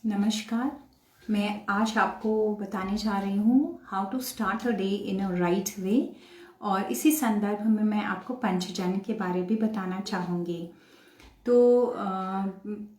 नमस्कार। मैं आज आपको बताने जा रही हूँ how to start a day in a right way, और इसी संदर्भ में मैं आपको पंचजन्य के बारे भी बताना चाहूँगी। तो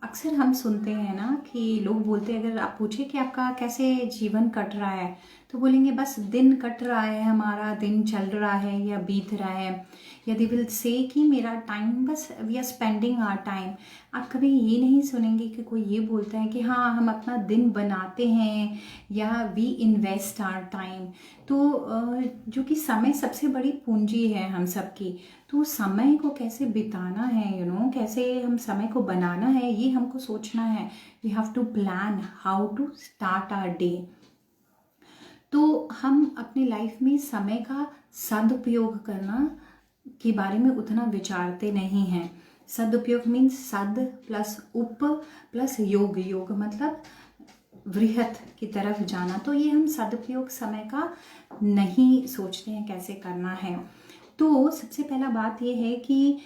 अक्सर हम सुनते हैं ना कि लोग बोलते हैं, अगर आप पूछे कि आपका कैसे जीवन कट रहा है तो बोलेंगे बस दिन कट रहा है, हमारा दिन चल रहा है या बीत रहा है, या दे विल से कि मेरा टाइम बस we are spending our time. आप कभी ये नहीं सुनेंगे कि कोई ये बोलता है कि हाँ हम अपना दिन बनाते हैं या वी इन्वेस्ट आवर टाइम। तो जो कि समय सबसे बड़ी पूंजी है हम सबकी, तो समय को कैसे बिताना है, कैसे हम समय को बनाना है, ये हमको सोचना है। We have to plan how to start our day. तो हम अपने लाइफ में समय का सदुपयोग करना के बारे में उतना विचारते नहीं हैं। सदुपयोग मीन्स सद प्लस उप प्लस योग, योग मतलब वृहत की तरफ जाना। तो ये हम सदुपयोग समय का नहीं सोचते हैं कैसे करना है। तो सबसे पहला बात ये है कि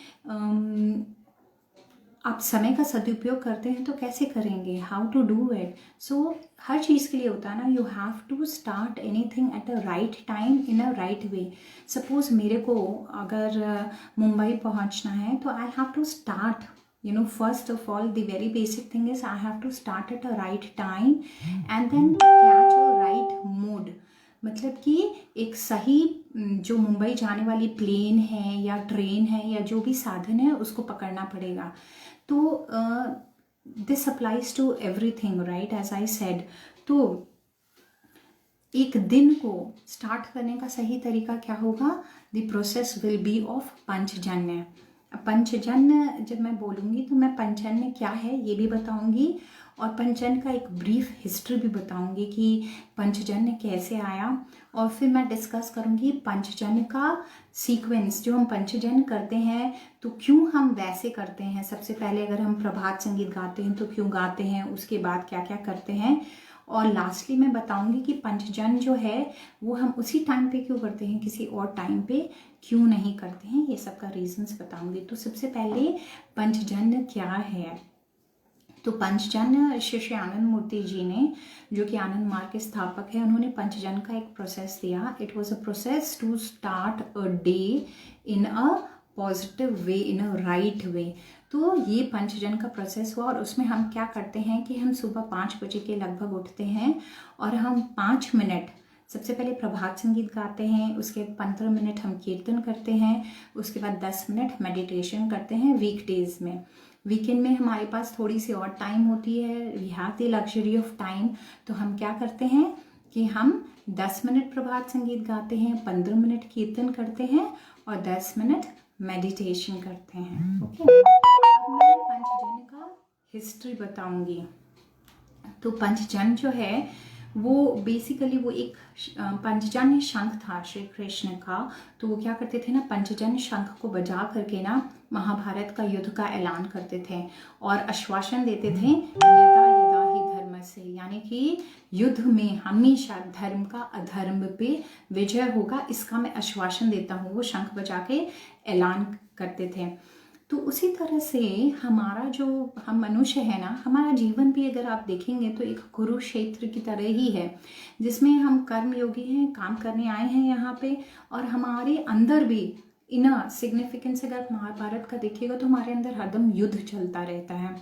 आप समय का सदुपयोग करते हैं तो कैसे करेंगे, how to do it. So हर चीज़ के लिए होता है ना, you have to start anything at a right time in a right way. Suppose मेरे को अगर मुंबई पहुंचना है तो I have to start, first of all the very basic thing is I have to start at a right time and then catch a right mode. मतलब कि एक सही जो मुंबई जाने वाली प्लेन है या ट्रेन है या जो भी साधन है उसको पकड़ना पड़ेगा। तो this applies to everything, right, as I said. तो एक दिन को स्टार्ट करने का सही तरीका क्या होगा, the process will be of Panchajanya. Panchajanya जब मैं बोलूँगी तो मैं पंचजन्य क्या है ये भी बताऊँगी, और पंचजन्य का एक ब्रीफ हिस्ट्री भी बताऊँगी कि पंचजन्य कैसे आया। और फिर मैं डिस्कस करूँगी पंचजन्य का सीक्वेंस, जो हम पंचजन्य करते हैं तो क्यों हम वैसे करते हैं। सबसे पहले अगर हम प्रभात संगीत गाते हैं तो क्यों गाते हैं, उसके बाद क्या क्या करते हैं, और लास्टली मैं बताऊंगी कि पंचजन्य जो है वो हम उसी टाइम पे क्यों करते हैं, किसी और टाइम पे क्यों नहीं करते हैं, ये सब का रीजंस बताऊंगी। तो सबसे पहले पंचजन्य क्या है। तो पंचजन्य श्री आनंद मूर्ति जी ने, जो कि आनंद मार्ग के स्थापक है, उन्होंने पंचजन्य का एक प्रोसेस दिया। It was a process to start a day in a positive way, in a right way. तो ये पंचजन्य का प्रोसेस हुआ, और उसमें हम क्या करते हैं कि हम सुबह 5 बजे के लगभग उठते हैं और हम 5 मिनट सबसे पहले प्रभात संगीत गाते हैं, उसके 15 मिनट हम कीर्तन करते हैं, उसके बाद 10 मिनट मेडिटेशन करते हैं वीकडेज में। वीकेंड में हमारे पास थोड़ी सी और टाइम होती है, we have the luxury of time. तो हम क्या करते हैं कि हम 10 मिनट प्रभात संगीत गाते हैं, 15 मिनट कीर्तन करते हैं और 10 मिनट मेडिटेशन करते हैं। ओके, अब मैं पंचजन्य का हिस्ट्री बताऊंगी। तो पंचजन्य जो है वो बेसिकली वो एक पंचजन्य शंख था श्री कृष्ण का। तो वो क्या करते थे ना, पंचजन्य शंख को बजा करके ना महाभारत का युद्ध का ऐलान करते थे और आश्वासन देते थे यदा यदा ही धर्म से, यानी कि युद्ध में हमेशा धर्म का अधर्म पे विजय होगा, इसका मैं आश्वासन देता हूँ। वो शंख बजा के ऐलान करते थे। तो उसी तरह से हमारा जो हम मनुष्य है ना, हमारा जीवन भी अगर आप देखेंगे तो एक कुरुक्षेत्र की तरह ही है, जिसमें हम कर्मयोगी हैं, काम करने आए हैं यहाँ पे, और हमारे अंदर भी इन सिग्निफिकेंस अगर महाभारत का देखिएगा तो हमारे अंदर हरदम युद्ध चलता रहता है।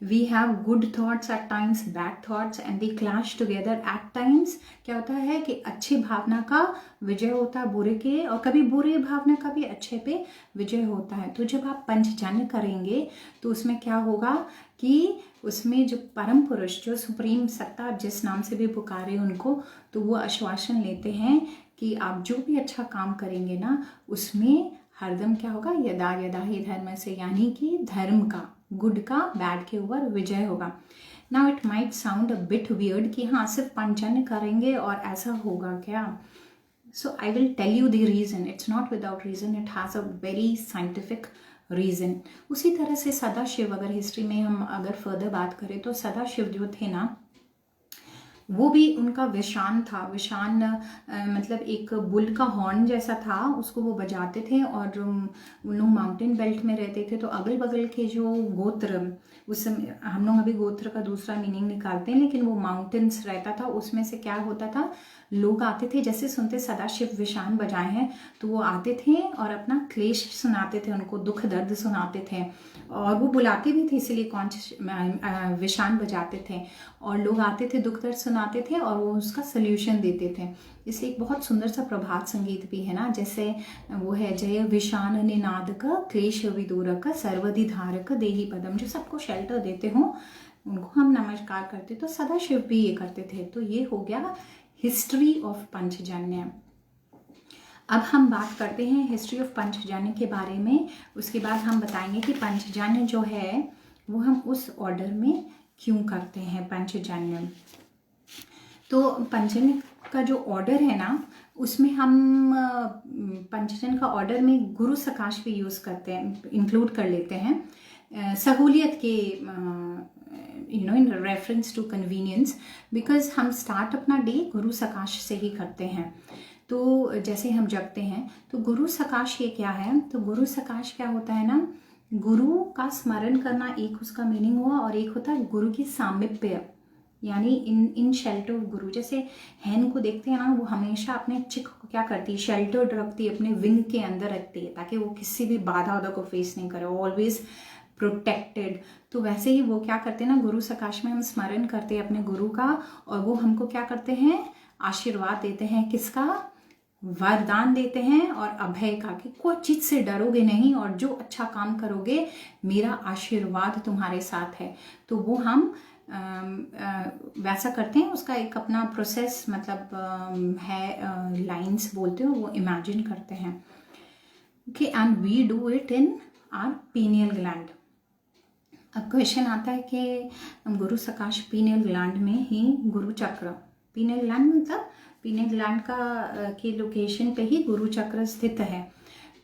We have good thoughts at times, bad thoughts and they clash together at times. क्या होता है कि अच्छी भावना का विजय होता है बुरे के, और कभी बुरे भावना का भी अच्छे पे विजय होता है। तो जब आप पंचजन्य करेंगे तो उसमें क्या होगा कि उसमें जो परम पुरुष, जो सुप्रीम सत्ता, आप जिस नाम से भी पुकारे उनको, तो वो आश्वासन लेते हैं कि आप जो भी अच्छा काम करेंगे ना उसमें हरदम क्या होगा, यदा यदा ही धर्म से, यानी कि धर्म का, गुड का बैड के ऊपर विजय होगा। Now it might sound a bit weird कि हाँ सिर्फ पंचजन्य करेंगे और ऐसा होगा क्या। So I will tell you the reason, it's not without reason, it has a very scientific reason. उसी तरह से सदाशिव, अगर हिस्ट्री में हम अगर फर्दर बात करें तो सदाशिव जो थे ना, वो भी उनका विशान था। विशान मतलब एक बुल का हॉर्न जैसा था, उसको वो बजाते थे। और उन लोग माउंटेन बेल्ट में रहते थे, तो अगल बगल के जो गोत्र, उस समय हम लोग अभी गोत्र का दूसरा मीनिंग निकालते हैं, लेकिन वो माउंटेन्स रहता था, उसमें से क्या होता था, लोग आते थे, जैसे सुनते सदाशिव विशान बजाए हैं, तो वो आते थे और अपना क्लेश सुनाते थे, उनको दुख दर्द सुनाते थे। और वो बुलाते भी थे, इसीलिए कौन विशान बजाते थे, और लोग आते थे, दुख दर्द सुनाते थे, और वो उसका सल्यूशन देते थे। इसलिए एक बहुत सुंदर सा प्रभात संगीत भी है ना, जैसे वो है, जय विशान निनादक क्लेश विदूरक सर्वधि धारक देहि पदम, जो सबको शेल्टर देते हो उनको हम नमस्कार करते। तो सदाशिव भी ये करते थे। तो ये हो गया हिस्ट्री ऑफ पंचजन्य। अब हम बात करते हैं हिस्ट्री ऑफ पंचजन्य के बारे में। उसके बाद हम बताएंगे कि पंचजन्य जो है वो हम उस ऑर्डर में क्यों करते हैं पंचजन्य। तो पंचजन्य का जो ऑर्डर है ना, उसमें हम पंचजन्य का ऑर्डर में गुरु सकाश भी यूज़ करते हैं, इंक्लूड कर लेते हैं सहूलियत के, in reference to convenience, because हम स्टार्ट अपना डे गुरु सकाश से ही करते हैं। तो जैसे हम जगते हैं तो गुरु सकाश ये क्या है, तो गुरु सकाश क्या होता है ना, गुरु का स्मरण करना एक उसका मीनिंग हुआ, और एक होता है गुरु की सामिप्य, यानी इन शेल्टर ऑफ गुरु। जैसे हैन को देखते हैं ना, वो हमेशा अपने चिक को क्या करती है, शेल्टर्ड रखती है, अपने विंग के अंदर रखती है, ताकि वो किसी भी बाधा को फेस नहीं करे, ऑलवेज प्रोटेक्टेड। तो वैसे ही वो क्या करते हैं ना, गुरु सकाश में हम स्मरण करते हैं अपने गुरु का, और वो हमको क्या करते हैं, आशीर्वाद देते हैं, किसका, वरदान देते हैं और अभय का, कि कोई चीज से डरोगे नहीं, और जो अच्छा काम करोगे मेरा आशीर्वाद तुम्हारे साथ है। तो वो हम वैसा करते हैं। उसका एक अपना प्रोसेस मतलब है, लाइंस बोलते हो, वो इमेजिन करते हैं। Okay, and we do it in our pineal gland. अब क्वेश्चन आता है कि गुरु सकाश पीनियल ग्लैंड में ही गुरु चक्र, पीनियल ग्लैंड मतलब पीनियल ग्लैंड का की लोकेशन पे ही गुरु चक्र स्थित है।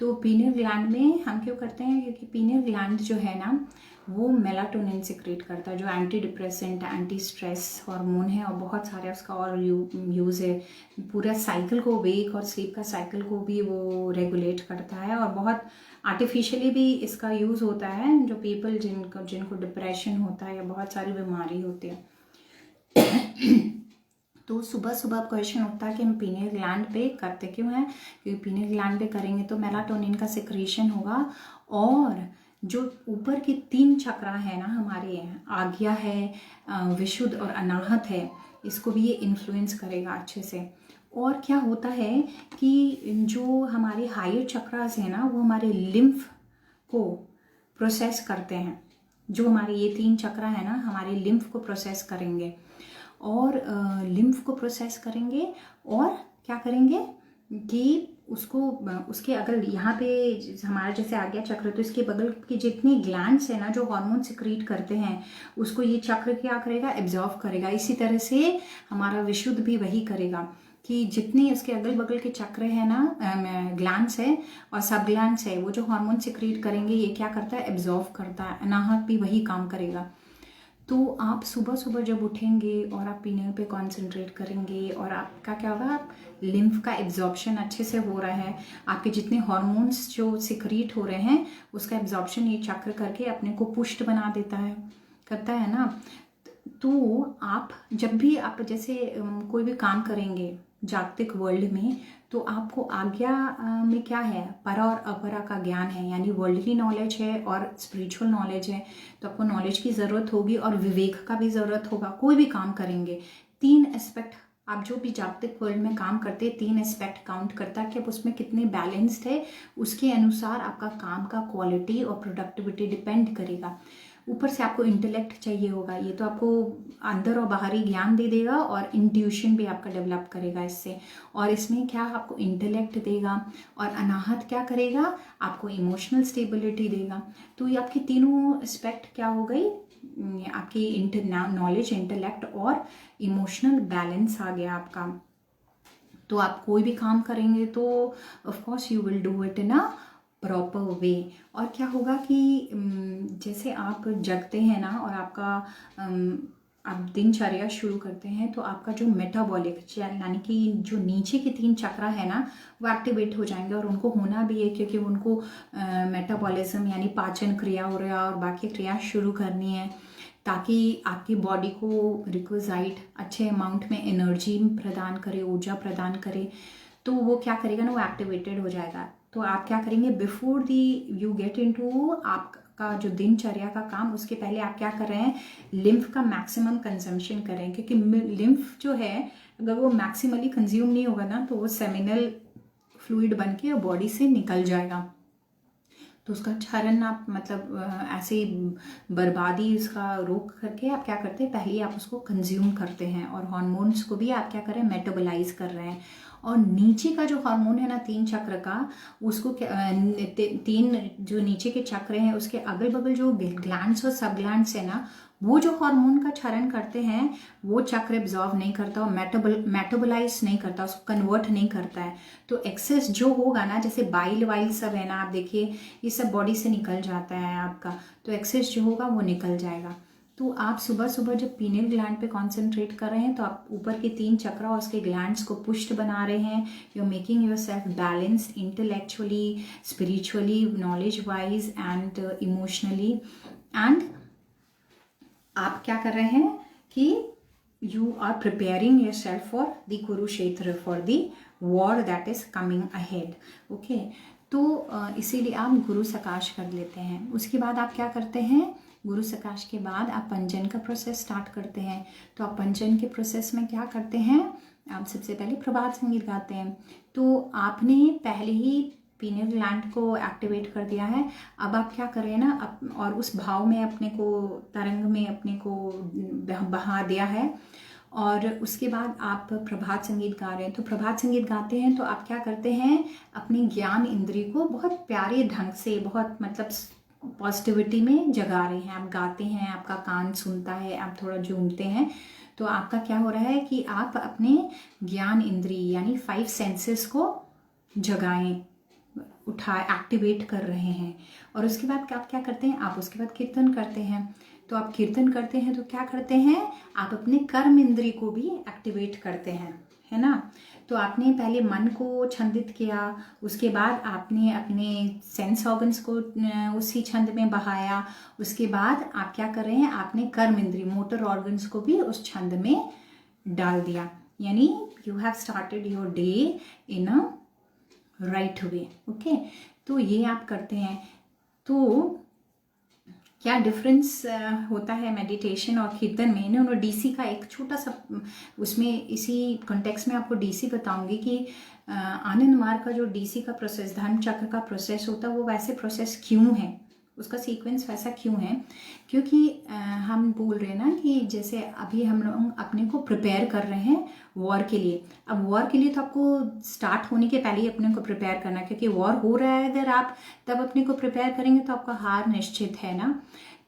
तो पीनियल ग्लैंड में हम क्यों करते हैं, क्योंकि पीनियल ग्लैंड जो है ना, वो मेलाटोनिन सिक्रेट करता है, जो anti depressant, anti stress hormone है, और बहुत सारे उसका और यूज़ है। पूरा साइकिल को, वेक और स्लीप का साइकिल को भी वो रेगुलेट करता है, और बहुत आर्टिफिशियली भी इसका यूज़ होता है, जो पीपल जिनको डिप्रेशन होता है या बहुत सारी बीमारी होती है। तो सुबह सुबह क्वेश्चन उठता है कि हम पीनियल ग्लैंड पे करते क्यों हैं, क्योंकि पीनियल ग्लैंड पे करेंगे तो मेलाटोनिन का सिक्रेशन होगा, और जो ऊपर के 3 चक्र है ना हमारे, आज्ञा है, विशुद्ध और अनाहत है, इसको भी ये इन्फ्लुएंस करेगा अच्छे से। और क्या होता है कि जो हमारे हायर चक्रास है ना, वो हमारे लिम्फ को प्रोसेस करते हैं। जो हमारे ये 3 चक्र है ना, हमारे लिम्फ को प्रोसेस करेंगे, और लिम्फ को प्रोसेस करेंगे, और क्या करेंगे कि उसको, उसके अगर यहाँ पे हमारा जैसे आ गया चक्र, तो इसके बगल के जितनी ग्लैंड्स है ना, जो हार्मोन सिक्रीट करते हैं, उसको ये चक्र क्या करेगा, एब्जॉर्व करेगा। इसी तरह से हमारा विशुद्ध भी वही करेगा, कि जितनी उसके अगल बगल के चक्र है ना, ग्लैंड्स है और सब ग्लैंड्स है, वो जो हार्मोन सिक्रीट करेंगे, ये क्या करता है, एब्जॉर्व करता है। अनाहत भी वही काम करेगा। तो आप सुबह सुबह जब उठेंगे और आप पीनियल पे कंसंट्रेट करेंगे, और आपका क्या होगा, आप लिम्फ का एब्जॉर्प्शन अच्छे से हो रहा है, आपके जितने हार्मोन्स जो सिक्रीट हो रहे हैं उसका एब्जॉर्प्शन ये चक्र करके अपने को पुष्ट बना देता है, करता है ना। तो आप जब भी आप जैसे कोई भी काम करेंगे जागतिक वर्ल्ड में, तो आपको आज्ञा में क्या है, परा और अपरा का ज्ञान है, यानी वर्ल्डली नॉलेज है और स्पिरिचुअल नॉलेज है। तो आपको नॉलेज की ज़रूरत होगी और विवेक का भी ज़रूरत होगा। कोई भी काम करेंगे 3 एस्पेक्ट, आप जो भी जागतिक वर्ल्ड में काम करते हैं 3 एस्पेक्ट काउंट करता है कि आप उसमें कितने बैलेंस्ड है, उसके अनुसार आपका काम का क्वालिटी और प्रोडक्टिविटी डिपेंड करेगा। ऊपर से आपको इंटेलेक्ट चाहिए होगा, ये तो आपको अंदर और बाहरी ज्ञान दे देगा, और इंट्यूशन भी आपका डेवलप करेगा इससे। और इसमें क्या आपको इंटेलेक्ट देगा, और अनाहत क्या करेगा, आपको इमोशनल स्टेबिलिटी देगा। तो ये आपकी तीनों एस्पेक्ट क्या हो गई, आपकी नॉलेज, इंटेलेक्ट और इमोशनल बैलेंस आ गया आपका। तो आप कोई भी काम करेंगे तो of course you will do it in a proper way. और क्या होगा कि जैसे आप जगते हैं ना, और आपका आप दिनचर्या शुरू करते हैं तो आपका जो मेटाबॉलिक यानी कि जो नीचे के 3 चक्र है ना, वो एक्टिवेट हो जाएंगे। और उनको होना भी है क्योंकि उनको मेटाबॉलिज्म यानी पाचन क्रिया हो रहा है और बाकी क्रिया शुरू करनी है, ताकि आपकी बॉडी को रिक्विजाइट अच्छे अमाउंट में एनर्जी प्रदान करे, ऊर्जा प्रदान करे। तो वो क्या करेगा ना, वो एक्टिवेटेड हो जाएगा। तो आप क्या करेंगे, before the you get into आपका जो दिनचर्या का काम, उसके पहले आप क्या कर रहे हैं, लिम्फ का मैक्सिमम कंजम्पशन करें। क्योंकि लिम्फ जो है अगर वो मैक्सिमली कंज्यूम नहीं होगा ना, तो वो सेमिनल फ्लूइड बन के बॉडी से निकल जाएगा। तो उसका क्षरण आप मतलब ऐसे बर्बादी उसका रोक करके आप क्या करते हैं, पहले आप उसको कंज्यूम करते हैं। और हार्मोन्स को भी आप क्या कर रहे हैं, मेटाबोलाइज कर रहे हैं। और नीचे का जो हार्मोन है ना 3 चक्र का, उसको 3 जो नीचे के चक्र हैं उसके अगल बगल जो ग्लैंड्स और सब ग्लैंड्स है ना, वो जो हार्मोन का क्षरण करते हैं वो चक्र एब्जॉर्व नहीं करता और मेटाबोलाइज नहीं करता, उसको कन्वर्ट नहीं करता है। तो एक्सेस जो होगा ना, जैसे बाइल वाइल सब है ना, आप देखिए ये सब बॉडी से निकल जाता है आपका, तो एक्सेस जो होगा वो निकल जाएगा। तो आप सुबह सुबह जब पीनियल ग्लैंड पे कॉन्सेंट्रेट कर रहे हैं तो आप ऊपर के 3 चक्र और उसके ग्लैंड्स को पुष्ट बना रहे हैं। You are making yourself balanced intellectually, spiritually, knowledge wise and emotionally. And आप क्या कर रहे हैं कि you are preparing yourself for the Kurukshetra, for the war that is coming ahead. Okay, तो इसीलिए आप गुरु सकाश कर लेते हैं। उसके बाद आप क्या करते हैं, गुरु सकाश के बाद आप पंजन का प्रोसेस स्टार्ट करते हैं। तो आप पंजन के प्रोसेस में क्या करते हैं, आप सबसे पहले प्रभात संगीत गाते हैं। तो आपने पहले ही पीनियल ग्लैंड को एक्टिवेट कर दिया है। अब आप क्या कर रहे हैं ना, और उस भाव में अपने को, तरंग में अपने को बहा दिया है। और उसके बाद आप प्रभात संगीत गा रहे हैं। तो प्रभात संगीत गाते हैं तो आप क्या करते हैं, अपनी ज्ञान इंद्री को बहुत प्यारे ढंग से, बहुत मतलब पॉजिटिविटी में जगा रहे हैं। आप गाते हैं, आपका कान सुनता है, आप थोड़ा झूमते हैं, तो आपका क्या हो रहा है कि आप अपने ज्ञान इंद्री यानी 5 सेंसेस को जगाएं, एक्टिवेट कर रहे हैं। और उसके बाद आप क्या करते हैं, आप उसके बाद कीर्तन करते हैं। तो आप कीर्तन करते हैं तो क्या करते हैं, आप अपने कर्म इंद्री को भी एक्टिवेट करते हैं, है ना। तो आपने पहले मन को छंदित किया, उसके बाद आपने अपने सेंस ऑर्गन्स को उसी छंद में बहाया। उसके बाद आप क्या कर रहे हैं, आपने कर्म इंद्री, मोटर ऑर्गन्स को भी उस छंद में डाल दिया। यानी you have started your day in a right way. Okay, तो ये आप करते हैं। तो क्या डिफरेंस होता है मेडिटेशन और कीर्तन में, इन्होंने डीसी का एक छोटा सा, उसमें इसी कॉन्टेक्स्ट में आपको डीसी बताऊंगी कि आनंद मार्ग का जो डीसी का प्रोसेस, धर्म चक्र का प्रोसेस होता है, वो वैसे प्रोसेस क्यों है, उसका सीक्वेंस वैसा क्यों है। क्योंकि हम बोल रहे हैं ना कि जैसे अभी हम लोग अपने को प्रिपेयर कर रहे हैं वॉर के लिए। अब वॉर के लिए तो आपको स्टार्ट होने के पहले ही अपने को प्रिपेयर करना है, क्योंकि वॉर हो रहा है, अगर आप तब अपने को प्रिपेयर करेंगे तो आपका हार निश्चित है ना।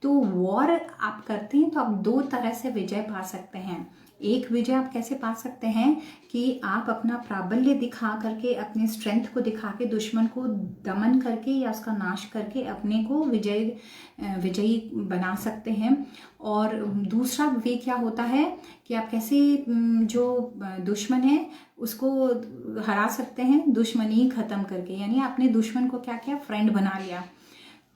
तो वॉर आप करते हैं तो आप 2 तरह से विजय पा सकते हैं। एक विजय आप कैसे पा सकते हैं कि आप अपना प्राबल्य दिखा करके, अपने स्ट्रेंथ को दिखा के दुश्मन को दमन करके या उसका नाश करके अपने को विजयी बना सकते हैं। और दूसरा वे क्या होता है कि आप कैसे जो दुश्मन है उसको हरा सकते हैं, दुश्मनी खत्म करके, यानी आपने दुश्मन को क्या किया, फ्रेंड बना लिया।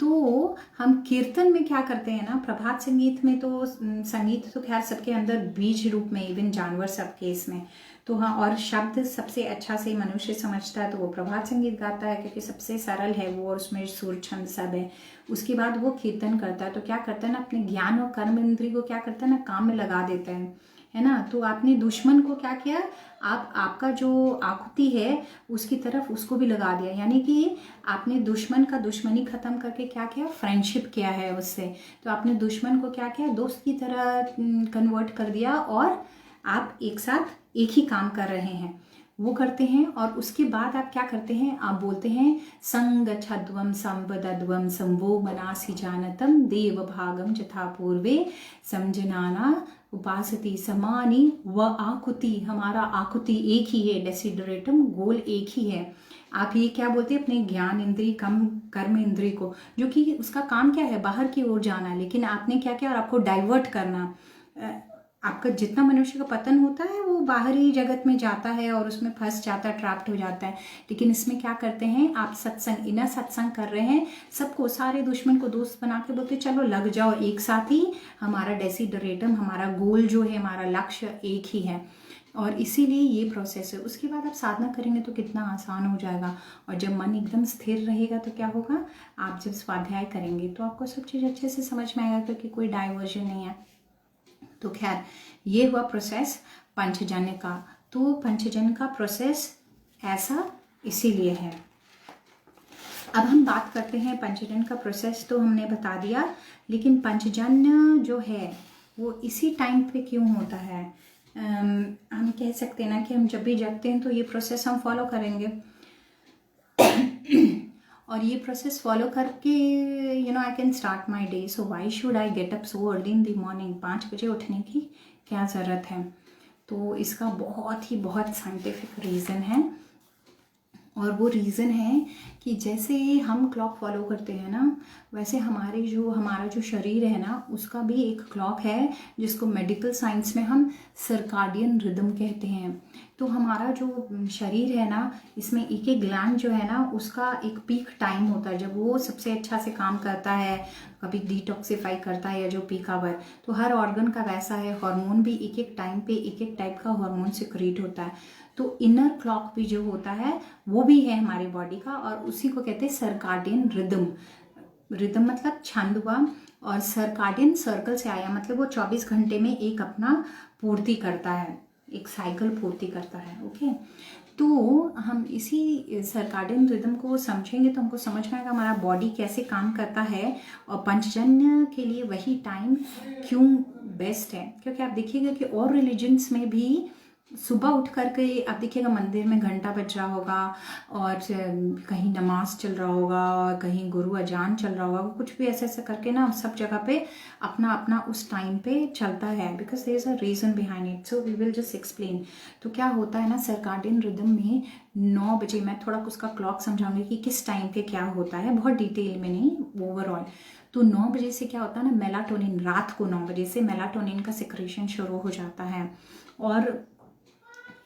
तो हम कीर्तन में क्या करते हैं ना, प्रभात संगीत में तो संगीत तो खैर सबके अंदर बीज रूप में, इवन जानवर सब केस में तो हाँ, और शब्द सबसे अच्छा से मनुष्य समझता है तो वो प्रभात संगीत गाता है, क्योंकि सबसे सरल है वो और उसमें सुर छंद सब है। उसके बाद वो कीर्तन करता है तो क्या करता है ना, अपने ज्ञान और कर्म इंद्री को क्या करता है ना, काम में लगा देता है ना। तो आपने दुश्मन को क्या किया, आपका जो आकुति है उसकी तरफ उसको भी लगा दिया, यानी कि आपने दुश्मन का दुश्मनी खत्म करके क्या किया, फ्रेंडशिप किया है उससे। तो आपने दुश्मन को क्या किया, दोस्त की तरह कन्वर्ट कर दिया और आप एक साथ एक ही काम कर रहे हैं, वो करते हैं। और उसके बाद आप क्या करते हैं, आप बोलते हैं संगच्छध्वम संवदध्वम संवो मनासि जानतम देव भागम जथा पूर्वे समझनाना उपासती समानी व आकुति। हमारा आकुति एक ही है, डेसिडरेटम गोल एक ही है। आप ये क्या बोलते हैं, अपने ज्ञान इंद्री कम कर्म इंद्री को, जो कि उसका काम क्या है, बाहर की ओर जाना, लेकिन आपने क्या किया और आपको डाइवर्ट करना, आपका जितना मनुष्य का पतन होता है वो बाहरी जगत में जाता है और उसमें फंस जाता है, ट्रैप्ड हो जाता है। लेकिन इसमें क्या करते हैं, आप सत्संग, इना सत्संग कर रहे हैं, सबको, सारे दुश्मन को दोस्त बना के बोलते चलो लग जाओ एक साथ ही, हमारा डेसिडरेटम, हमारा गोल जो है, हमारा लक्ष्य एक ही है। और इसीलिए ये प्रोसेस है। उसके बाद आप साधना करेंगे तो कितना आसान हो जाएगा। और जब मन एकदम स्थिर रहेगा तो क्या होगा, आप जब स्वाध्याय करेंगे तो आपको सब चीज़ अच्छे से समझ में आएगा, क्योंकि कोई डाइवर्जन नहीं है। तो खैर, ये हुआ प्रोसेस पंचजन्य का। तो पंचजन्य का प्रोसेस ऐसा इसीलिए है। अब हम बात करते हैं पंचजन्य का प्रोसेस, तो हमने बता दिया, लेकिन पंचजन्य जो है वो इसी टाइम पे क्यों होता है। हम कह सकते हैं ना कि हम जब भी जगते हैं तो ये प्रोसेस हम फॉलो करेंगे और ये प्रोसेस फॉलो करके I can start my day. So why should I get up so early in the morning. 5 बजे उठने की क्या ज़रूरत है। तो इसका बहुत साइंटिफिक रीज़न है। और वो रीज़न है कि जैसे हम क्लॉक फॉलो करते हैं ना, वैसे हमारा जो शरीर है ना, उसका भी एक क्लॉक है, जिसको मेडिकल साइंस में हम सर्काडियन रिदम कहते हैं। तो हमारा जो शरीर है ना, इसमें एक एक ग्लैंड जो है ना, उसका एक पीक टाइम होता है जब वो सबसे अच्छा से काम करता है, कभी डिटॉक्सिफाई करता है या जो पीक आवर। तो हर ऑर्गन का वैसा है, हार्मोन भी एक एक टाइम पे एक एक टाइप का हार्मोन सिक्रीट होता है। तो इनर क्लॉक भी जो होता है वो भी है हमारी बॉडी का, और उसी को कहते हैं सर्काडियन रिदम। रिदम मतलब छंद हुआ, और सर्काडियन सर्कल से आया, मतलब वो 24 घंटे में एक अपना पूर्ति करता है, एक साइकिल पूर्ति करता है। ओके, तो हम इसी सर्काडियन रिदम को समझेंगे तो हमको समझ में आएगा हमारा बॉडी कैसे काम करता है, और पंचजन्य के लिए वही टाइम क्यों बेस्ट है। क्योंकि आप देखिएगा कि और रिलीजन्स में भी सुबह उठ करके आप देखिएगा मंदिर में घंटा बज रहा होगा, और कहीं नमाज चल रहा होगा, और कहीं गुरु अजान चल रहा होगा, कुछ भी ऐसे ऐसे करके ना सब जगह पे अपना अपना उस टाइम पे चलता है, because there is a reason behind it. So we will just explain. तो क्या होता है ना, सर्काडियन रिदम में 9 बजे, मैं थोड़ा उसका क्लॉक समझाऊंगी कि किस टाइम पे क्या होता है, बहुत डिटेल में नहीं, ओवरऑल। तो 9 बजे से क्या होता है ना, मेलाटोनिन, रात को 9 बजे से मेलाटोनिन का सिक्रेशन शुरू हो जाता है, और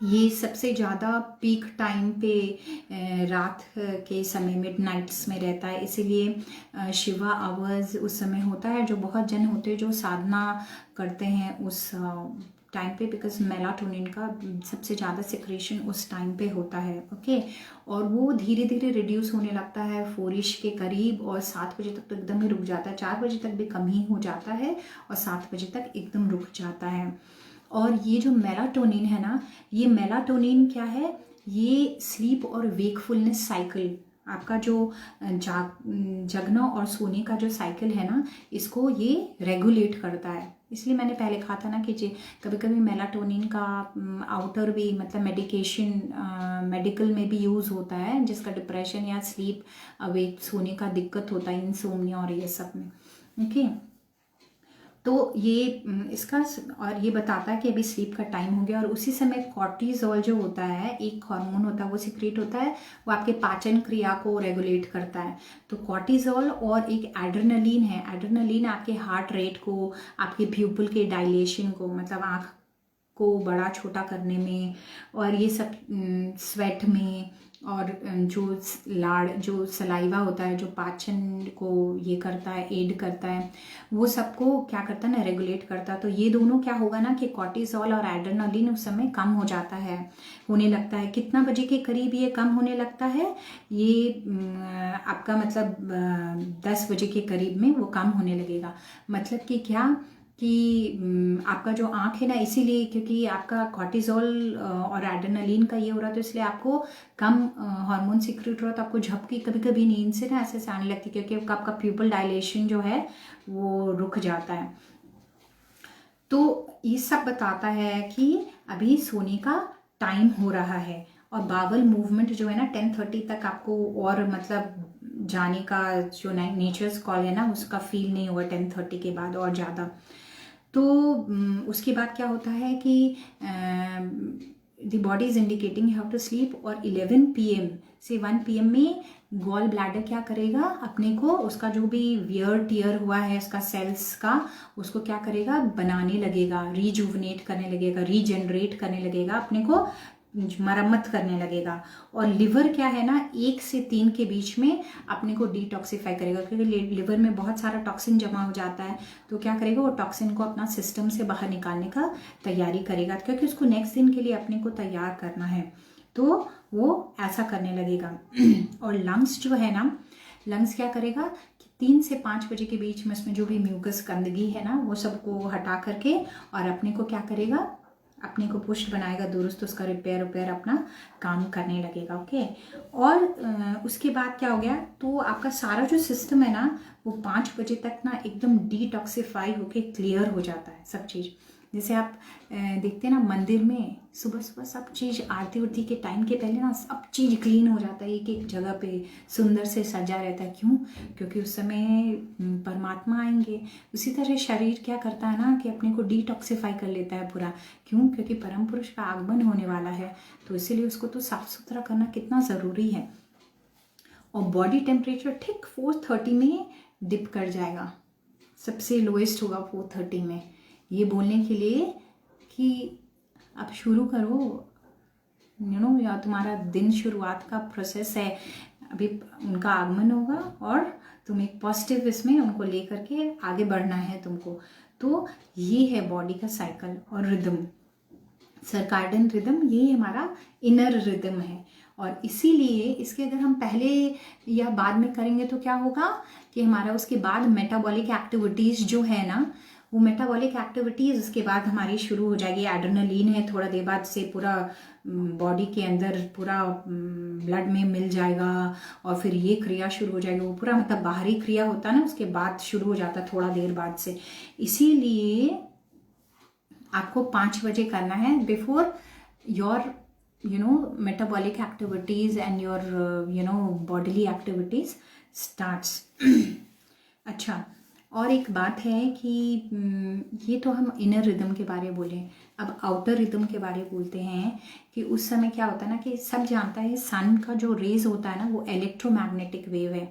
ये सबसे ज़्यादा पीक टाइम पे रात के समय मिडनाइट्स में रहता है। इसीलिए शिवा आवर्स उस समय होता है, जो बहुत जन होते हैं जो साधना करते हैं उस टाइम पे, बिकॉज मेलाटोनिन का सबसे ज़्यादा सिक्रेशन उस टाइम पे होता है। ओके, और वो धीरे धीरे रिड्यूस होने लगता है 4ish के करीब, और 7 बजे तक तो एकदम ही रुक जाता है, 4 बजे तक भी कम ही हो जाता है, और 7 बजे तक एकदम रुक जाता है। और ये जो मेलाटोनिन है ना, ये मेलाटोनिन क्या है, ये स्लीप और वेकफुलनेस साइकिल, आपका जो जगना और सोने का जो साइकिल है ना, इसको ये रेगुलेट करता है। इसलिए मैंने पहले कहा था ना कि कभी कभी मेलाटोनिन का आउटर भी, मतलब मेडिकल में भी यूज़ होता है, जिसका डिप्रेशन या स्लीप अवेक सोने का दिक्कत होता है, इंसोम्निया और ये सब में। ओके, तो ये इसका, और ये बताता है कि अभी स्लीप का टाइम हो गया, और उसी समय कॉर्टिजोल जो होता है, एक हार्मोन होता है, वो सिक्रेट होता है, वो आपके पाचन क्रिया को रेगुलेट करता है। तो कॉर्टिजोल और एक एड्रेनलिन है, एड्रेनलिन आपके हार्ट रेट को, आपके प्यूपिल के डायलेशन को, मतलब आँख को बड़ा छोटा करने में, और ये सब स्वेट में, और जो सलाइवा होता है, जो पाचन को ये करता है, एड करता है, वो सबको क्या करता है ना, रेगुलेट करता है। तो ये दोनों क्या होगा ना कि कॉर्टिसोल और एड्रेनलिन उस समय कम हो जाता है, होने लगता है। कितना बजे के करीब ये कम होने लगता है, ये आपका मतलब 10 बजे के करीब में वो कम होने लगेगा। मतलब कि क्या कि आपका जो आँख है ना, इसीलिए क्योंकि आपका कॉर्टिसोल और एड्रेनलिन का ये हो रहा है, तो इसलिए आपको कम हार्मोन सिक्रेट हो रहा है, तो आपको झपकी, कभी कभी नींद से ना ऐसे से आने लगती है, क्योंकि आपका प्यूपल डायलेशन जो है वो रुक जाता है। तो ये सब बताता है कि अभी सोने का टाइम हो रहा है, और बावल मूवमेंट जो है ना 10:30 तक आपको और मतलब जाने का जो नेचर्स कॉल है ना, उसका फील नहीं होगा 10:30 के बाद और ज़्यादा। तो उसके बाद क्या होता है कि the body is indicating you have to sleep, और 11 PM से 1 PM में गॉल ब्लैडर क्या करेगा, अपने को उसका जो भी वियर टियर हुआ है उसका सेल्स का, उसको क्या करेगा, बनाने लगेगा, रीजुवनेट करने लगेगा, रीजनरेट करने लगेगा, अपने को मरम्मत करने लगेगा। और लिवर क्या है ना, 1 से 3 के बीच में अपने को डिटॉक्सिफाई करेगा, क्योंकि लिवर में बहुत सारा टॉक्सिन जमा हो जाता है, तो क्या करेगा, वो टॉक्सिन को अपना सिस्टम से बाहर निकालने का तैयारी करेगा, क्योंकि उसको नेक्स्ट दिन के लिए अपने को तैयार करना है, तो वो ऐसा करने लगेगा। और लंग्स जो है ना, लंग्स क्या करेगा कि 3 से 5 बजे के बीच में उसमें जो भी म्यूकस गंदगी है ना, वो सबको हटा करके और अपने को क्या करेगा, अपने को पुष्ट बनाएगा, दुरुस्त उसका रिपेयर अपना काम करने लगेगा। ओके, और उसके बाद क्या हो गया, तो आपका सारा जो सिस्टम है ना, वो 5 बजे तक ना एकदम डिटॉक्सिफाई होके क्लियर हो जाता है सब चीज़। जैसे आप देखते हैं ना मंदिर में सुबह सुबह सब चीज़ आरती उरती के टाइम के पहले ना सब चीज़ क्लीन हो जाता है, एक एक जगह पे सुंदर से सजा रहता है। क्यों? क्योंकि उस समय परमात्मा आएंगे। उसी तरह शरीर क्या करता है ना कि अपने को डिटॉक्सिफाई कर लेता है पूरा। क्यों? क्योंकि परम पुरुष का आगमन होने वाला है, तो इसीलिए उसको तो साफ सुथरा करना कितना ज़रूरी है। और बॉडी टेम्परेचर ठीक 430 में डिप कर जाएगा, सबसे लोएस्ट होगा 430 में। ये बोलने के लिए कि अब शुरू करो, या तुम्हारा दिन शुरुआत का प्रोसेस है, अभी उनका आगमन होगा और तुम एक पॉजिटिव इसमें उनको लेकर के आगे बढ़ना है तुमको। तो ये है बॉडी का साइकिल और रिदम, सर्काडियन रिदम, ये हमारा इनर रिदम है। और इसीलिए इसके अगर हम पहले या बाद में करेंगे तो क्या होगा कि हमारा उसके बाद मेटाबॉलिक एक्टिविटीज़ जो है ना, वो मेटाबॉलिक एक्टिविटीज़ उसके बाद हमारी शुरू हो जाएगी। एड्रेनलिन है, थोड़ा देर बाद से पूरा बॉडी के अंदर पूरा ब्लड में मिल जाएगा और फिर ये क्रिया शुरू हो जाएगी। वो पूरा मतलब बाहरी क्रिया होता है ना, उसके बाद शुरू हो जाता है थोड़ा देर बाद से। इसीलिए आपको 5 बजे करना है, before your metabolic activities and your bodily activities starts। अच्छा, और एक बात है कि ये तो हम इनर रिदम के बारे में बोले, अब आउटर रिदम के बारे में बोलते हैं कि उस समय क्या होता है ना कि सब जानता है सन का जो रेज होता है ना, वो इलेक्ट्रोमैग्नेटिक वेव है।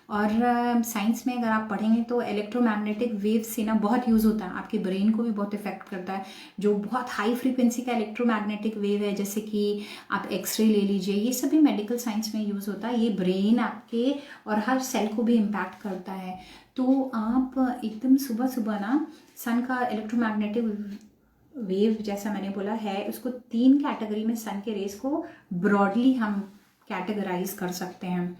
और साइंस में अगर आप पढ़ेंगे तो इलेक्ट्रोमैग्नेटिक वेव से ना बहुत यूज़ होता है, आपके ब्रेन को भी बहुत इफेक्ट करता है। जो बहुत हाई फ्रीक्वेंसी का इलेक्ट्रोमैग्नेटिक वेव है, जैसे कि आप एक्सरे ले लीजिए, ये सभी मेडिकल साइंस में यूज़ होता है। ये ब्रेन आपके और हर सेल को भी इम्पैक्ट करता है। तो आप एकदम सुबह सुबह ना सन का इलेक्ट्रोमैग्नेटिक वेव, जैसा मैंने बोला है, उसको 3 कैटेगरी में सन के रेस को ब्रॉडली हम कैटेगराइज कर सकते हैं।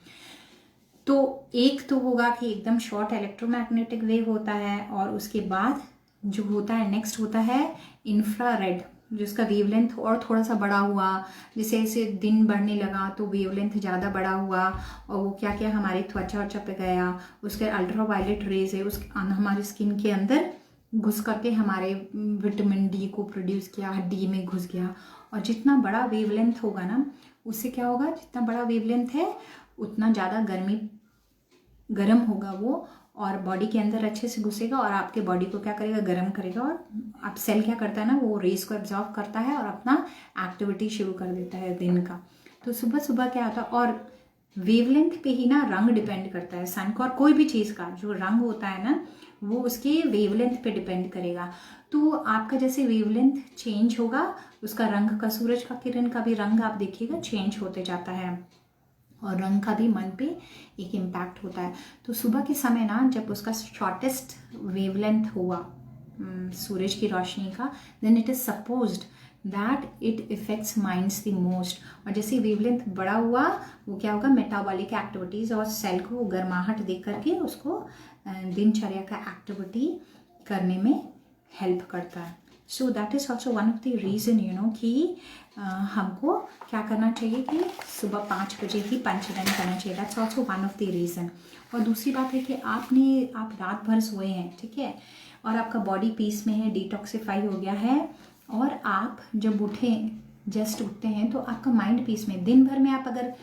तो एक तो होगा कि एकदम शॉर्ट इलेक्ट्रोमैग्नेटिक वेव होता है, और उसके बाद जो होता है नेक्स्ट होता है इंफ्रारेड, जिसका वेवलेंथ और थोड़ा सा बड़ा हुआ, जैसे जैसे दिन बढ़ने लगा तो वेवलेंथ ज़्यादा बड़ा हुआ, और वो क्या क्या हमारी त्वचा पे गया, उसके अल्ट्रावायलेट रेज है, उस हमारी स्किन के अंदर घुस करके हमारे विटामिन डी को प्रोड्यूस किया, हड्डी में घुस गया। और जितना बड़ा वेवलेंथ होगा ना, उससे क्या होगा, जितना बड़ा वेवलेंथ है उतना ज़्यादा गर्म होगा वो, और बॉडी के अंदर अच्छे से घुसेगा और आपके बॉडी को क्या करेगा, गर्म करेगा। और आप सेल क्या करता है ना, वो रेस को एब्जॉर्व करता है और अपना एक्टिविटी शुरू कर देता है दिन का। तो सुबह सुबह क्या होता है, और वेवलेंथ पे ही ना रंग डिपेंड करता है सन का, और कोई भी चीज़ का जो रंग होता है ना, वो उसके वेवलेंथ पे डिपेंड करेगा। तो आपका जैसे वेवलेंथ चेंज होगा, उसका रंग का, सूरज का किरण का भी रंग आप देखिएगा चेंज होते जाता है, और रंग का भी मन पे एक इम्पैक्ट होता है। तो सुबह के समय ना जब उसका शॉर्टेस्ट वेवलेंथ हुआ सूरज की रोशनी का, then it is supposed that it affects minds the most. और जैसे वेवलेंथ बड़ा हुआ, वो क्या होगा, मेटाबॉलिक एक्टिविटीज़ और सेल को गर्माहट दे करके उसको दिनचर्या का एक्टिविटी करने में हेल्प करता है। So that is also one of the reason कि हमको क्या करना चाहिए कि सुबह 5 बजे ही पंचदान करना चाहिए। That's also one of the reason. और दूसरी बात है कि आप रात भर सोए हैं, ठीक है, और आपका बॉडी पीस में है, डिटॉक्सिफाई हो गया है, और आप जब जस्ट उठते हैं तो आपका माइंड पीस में, दिन भर में आप अगर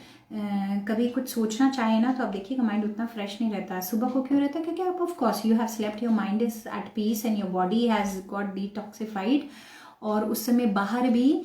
कभी कुछ सोचना चाहें ना, तो आप देखिएगा माइंड उतना फ्रेश नहीं रहता है। सुबह को क्यों रहता है? क्योंकि आप of course you have slept, your mind is at peace and your body has got detoxified, और उस समय बाहर भी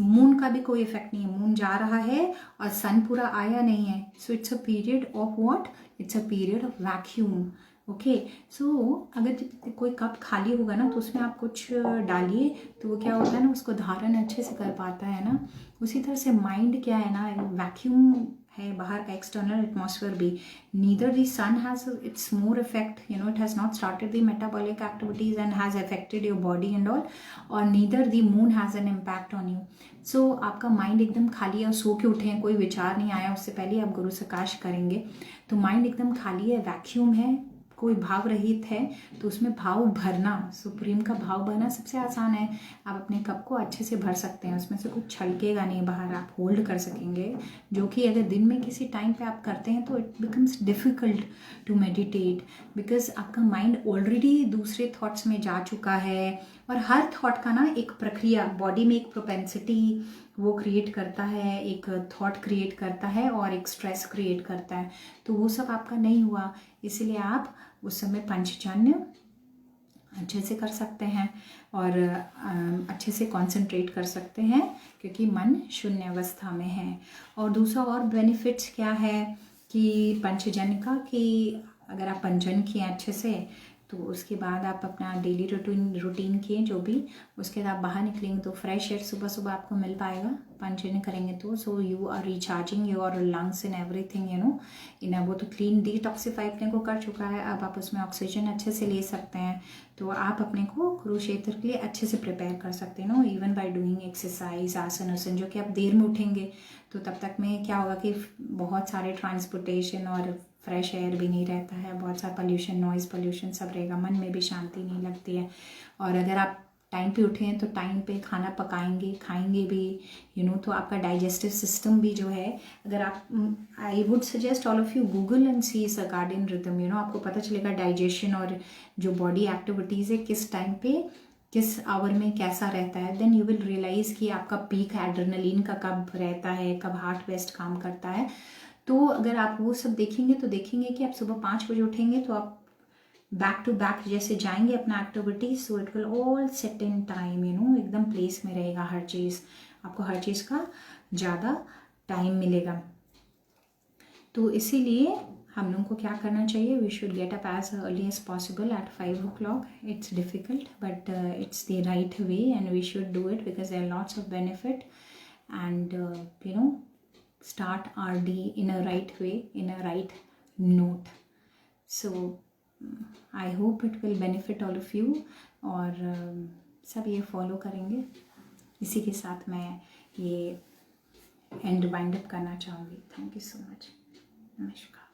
मून का भी कोई इफेक्ट नहीं है, मून जा रहा है और सन पूरा आया नहीं है। So it's a period of what, it's a period of vacuum. Okay, so अगर कोई कप खाली होगा ना तो उसमें आप कुछ डालिए तो वो क्या होता है ना, उसको धारण अच्छे से कर पाता है ना। उसी तरह से माइंड क्या है ना, वैक्यूम है बाहर का, एक्सटर्नल एटमॉस्फेयर भी। Neither the sun has its more effect, you know, it has not started the metabolic activities and has affected your body and all, और neither the moon has an impact on you. So आपका mind एकदम खाली है, सो के उठे हैं, कोई विचार नहीं आया, उससे पहले आप गुरु सकाश करेंगे तो माइंड एकदम खाली है, वैक्यूम है, कोई भाव रहित है, तो उसमें भाव भरना, सुप्रीम का भाव भरना सबसे आसान है। आप अपने कप को अच्छे से भर सकते हैं, उसमें से कुछ छलकेगा नहीं बाहर, आप होल्ड कर सकेंगे। जो कि अगर दिन में किसी टाइम पे आप करते हैं तो it becomes difficult to meditate, because आपका माइंड ऑलरेडी दूसरे थॉट्स में जा चुका है। और हर थॉट का ना एक प्रक्रिया, बॉडी में एक प्रोपेंसिटी वो क्रिएट करता है, एक थॉट क्रिएट करता है और एक स्ट्रेस क्रिएट करता है। तो वो सब आपका नहीं हुआ, इसलिए आप उस समय पंचजन्य अच्छे से कर सकते हैं और अच्छे से कंसंट्रेट कर सकते हैं, क्योंकि मन शून्य अवस्था में है। और दूसरा और बेनिफिट्स क्या है कि पंचजन्य का, कि अगर आप पंचजन्य किए अच्छे से तो उसके बाद आप अपना डेली रूटीन किए जो भी, उसके बाद आप बाहर निकलेंगे तो फ्रेश एयर सुबह सुबह आपको मिल पाएगा पंचजन्य करेंगे तो। So you are recharging your lungs in everything, you know, in वो तो क्लीन डिटॉक्सिफाई अपने को कर चुका है, अब आप उसमें ऑक्सीजन अच्छे से ले सकते हैं। तो आप अपने को कुरुक्षेत्र के लिए अच्छे से प्रिपेयर कर सकते हैं, no, even by doing exercise, आसन उसन, जो कि आप देर में उठेंगे तो तब तक में क्या होगा कि बहुत सारे ट्रांसपोर्टेशन और फ्रेश एयर भी नहीं रहता है, बहुत सारा पोल्यूशन, नॉइज़ पोल्यूशन सब रहेगा, मन में भी शांति नहीं लगती है। और अगर आप टाइम पे उठे हैं तो टाइम पे खाना पकाएंगे, खाएंगे भी, यू नो, तो आपका डाइजेस्टिव सिस्टम भी जो है, अगर आप, I would suggest all of you Google and see circadian rhythm, you know, आपको पता चलेगा डाइजेशन और जो बॉडी एक्टिविटीज़ है किस टाइम पे किस आवर में कैसा रहता है। देन यू विल रियलाइज़ कि आपका पीक एड्रेनलिन का कब रहता है, कब हार्ट बेस्ट काम करता है। तो अगर आप वो सब देखेंगे तो देखेंगे कि आप सुबह 5 बजे उठेंगे तो आप बैक टू बैक जैसे जाएंगे अपना activity, so it will all set in time, you know, एकदम प्लेस में रहेगा हर चीज़, आपको हर चीज़ का ज़्यादा टाइम मिलेगा। तो इसीलिए हम लोगों को क्या करना चाहिए, we should get up as early as possible at 5 o'clock. It's difficult but it's the right way and we should do it because there are lots of benefit and you know start our day in a right way, in a right note. So I hope it will benefit all of you और सब ये follow करेंगे। इसी के साथ मैं ये and wind up करना चाहूँगी। Thank you so much. नमस्कार।